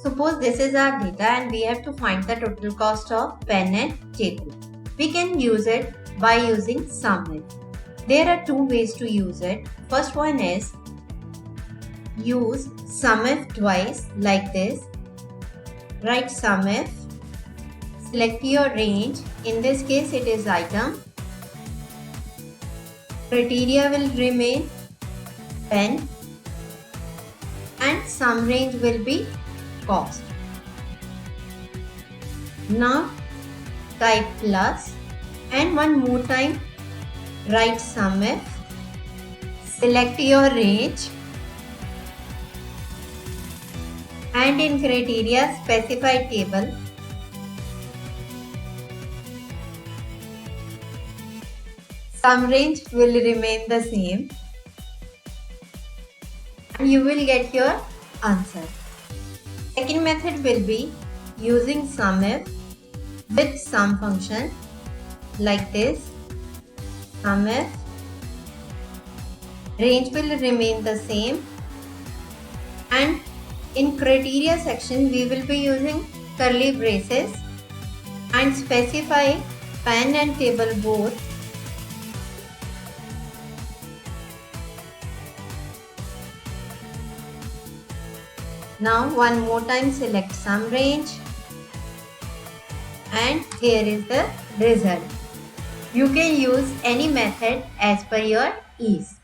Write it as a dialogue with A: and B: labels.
A: Suppose this is our data and we have to find the total cost of pen and table. We can use it by using sumif. There are two ways to use it. First one is use sumif twice like this. Write sumif. Select your range. In this case it is item. Criteria will remain pen and sum range will be cost. Now type plus and one more time write sumif. Select your range and in criteria specify table. Sum range will remain the same and you will get your answer. Second method will be using sumif with sum function like this. Sumif, range will remain the same and in criteria section we will be using curly braces and specify pen and table both. Now one more time select sum range and here is the result. You can use any method as per your ease.